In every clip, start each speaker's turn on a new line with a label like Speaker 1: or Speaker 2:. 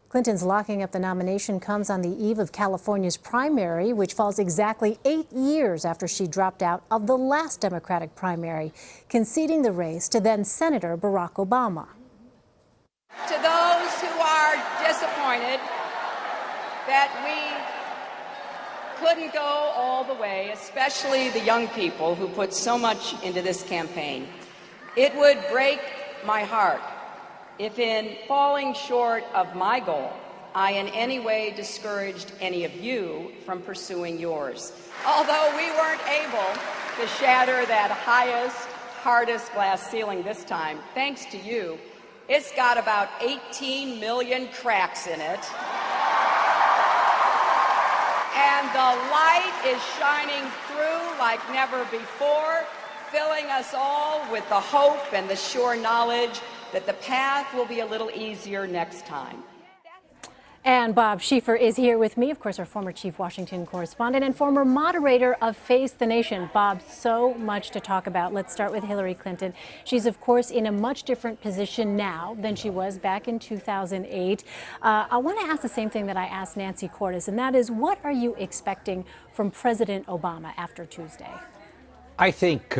Speaker 1: Clinton's locking up the nomination comes on the eve of California's primary, which falls exactly 8 years after she dropped out of the last Democratic primary, conceding the race to then-Senator Barack Obama.
Speaker 2: To those who are disappointed that we couldn't go all the way, especially the young people who put so much into this campaign, it would break my heart if in falling short of my goal, I in any way discouraged any of you from pursuing yours. Although we weren't able to shatter that highest, hardest glass ceiling this time, thanks to you, it's got about 18 million cracks in it. And the light is shining through like never before, filling us all with the hope and the sure knowledge that the path will be a little easier next time.
Speaker 1: And Bob Schieffer is here with me, of course, our former chief Washington correspondent and former moderator of Face the Nation. Bob, so much to talk about. Let's start with Hillary Clinton. She's, of course, in a much different position now than she was back in 2008. I want to ask the same thing that I asked Nancy Cordes, and that is, what are you expecting from President Obama after Tuesday?
Speaker 3: I think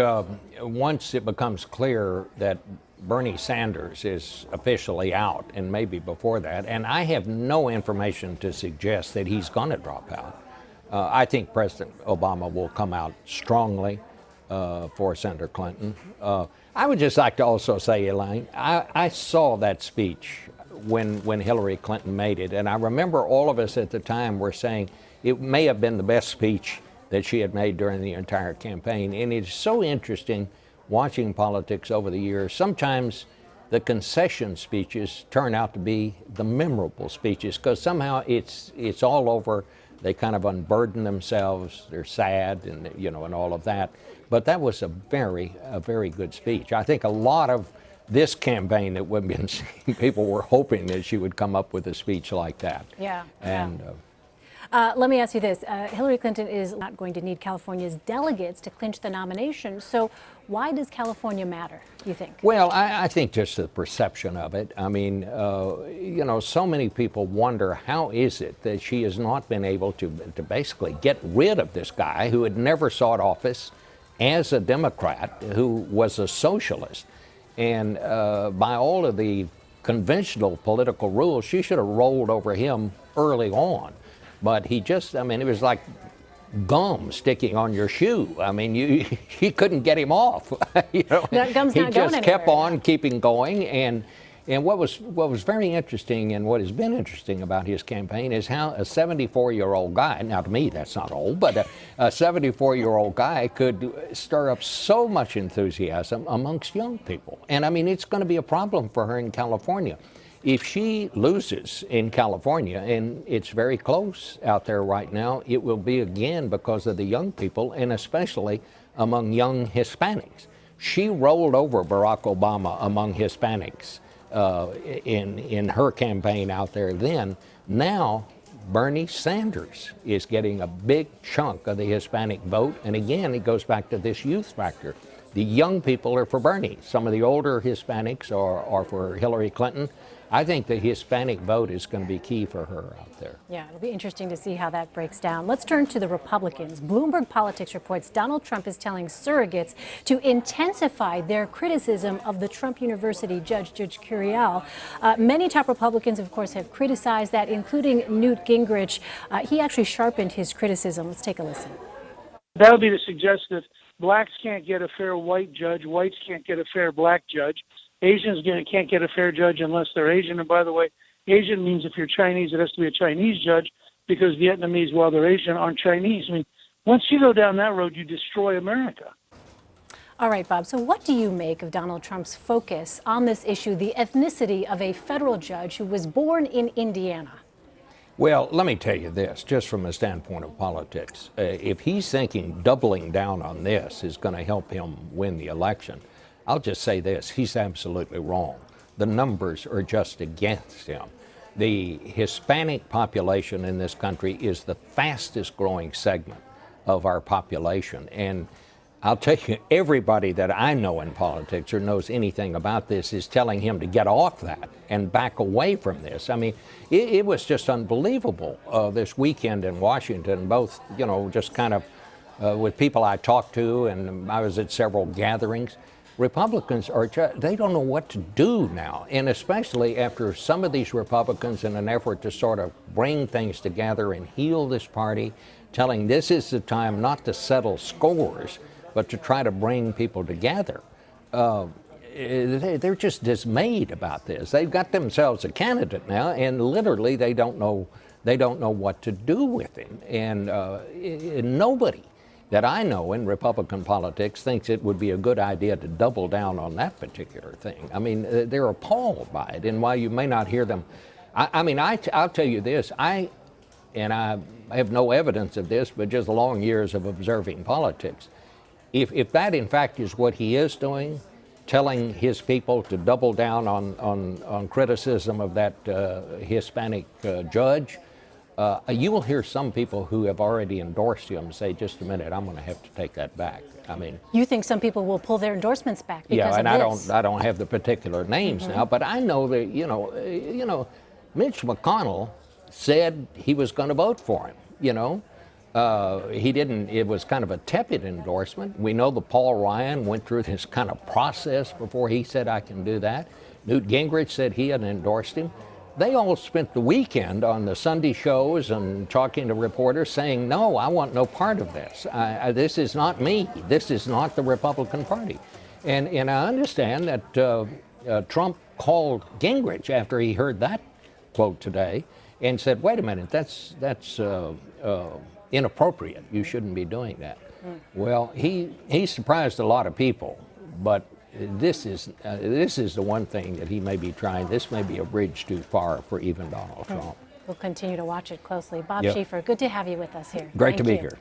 Speaker 3: once it becomes clear that Bernie Sanders is officially out, and maybe before that, and I have no information to suggest that he's going to drop out. I think President Obama will come out strongly for Senator Clinton. I would just like to also say, Elaine, I saw that speech when Hillary Clinton made it, and I remember all of us at the time were saying it may have been the best speech that she had made during the entire campaign. And it's so interesting watching politics over the years. Sometimes the concession speeches turn out to be the memorable speeches because somehow it's all over. They kind of unburden themselves. They're sad and and all of that. But that was a very good speech. I think a lot of this campaign that we've been seeing, people were hoping that she would come up with a speech like that.
Speaker 1: Yeah.
Speaker 3: And
Speaker 1: let me ask you this. Hillary Clinton is not going to need California's delegates to clinch the nomination. So why does California matter, you think?
Speaker 3: Well, I think just the perception of it. I mean, so many people wonder how is it that she has not been able to basically get rid of this guy who had never sought office as a Democrat, who was a socialist. And by all of the conventional political rules, she should have rolled over him early on. But he just, it was like gum sticking on your shoe. I mean, he couldn't get him off.
Speaker 1: That gum's
Speaker 3: he
Speaker 1: not
Speaker 3: just
Speaker 1: going
Speaker 3: kept
Speaker 1: anywhere.
Speaker 3: on keeping going. And what was very interesting and what has been interesting about his campaign is how a 74-year-old guy, now to me that's not old, but a 74-year-old guy could stir up so much enthusiasm amongst young people. And it's going to be a problem for her in California. If she loses in California, and it's very close out there right now, it will be again because of the young people, and especially among young Hispanics. She rolled over Barack Obama among Hispanics in her campaign out there then. Now, Bernie Sanders is getting a big chunk of the Hispanic vote, and again, it goes back to this youth factor. The young people are for Bernie. Some of the older Hispanics are for Hillary Clinton. I think the Hispanic vote is going to be key for her out there.
Speaker 1: Yeah, it'll be interesting to see how that breaks down. Let's turn to the Republicans. Bloomberg Politics reports Donald Trump is telling surrogates to intensify their criticism of the Trump University judge, Judge Curiel. Many top Republicans, of course, have criticized that, including Newt Gingrich. He actually sharpened his criticism. Let's take a listen.
Speaker 4: That would be to suggest that blacks can't get a fair white judge, whites can't get a fair black judge. Asians can't get a fair judge unless they're Asian. And by the way, Asian means if you're Chinese, it has to be a Chinese judge because Vietnamese, while they're Asian, aren't Chinese. Once you go down that road, you destroy America.
Speaker 1: All right, Bob. So what do you make of Donald Trump's focus on this issue, the ethnicity of a federal judge who was born in Indiana?
Speaker 3: Well, let me tell you this, just from a standpoint of politics. If he's thinking doubling down on this is going to help him win the election, I'll just say this, he's absolutely wrong. The numbers are just against him. The Hispanic population in this country is the fastest growing segment of our population. And I'll tell you, everybody that I know in politics or knows anything about this is telling him to get off that and back away from this. I mean, it was just unbelievable this weekend in Washington, both, you know, just kind of with people I talked to, and I was at several gatherings. Republicans they don't know what to do now, and especially after some of these Republicans, in an effort to sort of bring things together and heal this party, telling this is the time not to settle scores, but to try to bring people together. They're just dismayed about this. They've got themselves a candidate now, and literally they don't know what to do with him. And nobody that I know in Republican politics thinks it would be a good idea to double down on that particular thing. I mean, they're appalled by it. And while you may not hear them, I'll tell you this, I have no evidence of this, but just long years of observing politics. If that in fact is what he is doing, telling his people to double down on criticism of that Hispanic judge, you will hear some people who have already endorsed him say, just a minute, I'm going to have to take that back. I mean,
Speaker 1: you think some people will pull their endorsements back because
Speaker 3: of
Speaker 1: this?
Speaker 3: I don't have the particular names now, but I know that, you know, Mitch McConnell said he was going to vote for him, you know. He didn't, it was kind of a tepid endorsement. We know that Paul Ryan went through this kind of process before he said, I can do that. Newt Gingrich said he had endorsed him. They all spent the weekend on the Sunday shows and talking to reporters saying, no, I want no part of this. This is not me. This is not the Republican Party. And I understand that Trump called Gingrich after he heard that quote today and said, wait a minute, that's inappropriate. You shouldn't be doing that. Well, he surprised a lot of people, but this is the one thing that he may be trying. This may be a bridge too far for even Donald Trump.
Speaker 1: We'll continue to watch it closely. Bob
Speaker 3: Yep.
Speaker 1: Schieffer, good to have you with us here.
Speaker 3: Great to be
Speaker 1: you.
Speaker 3: here.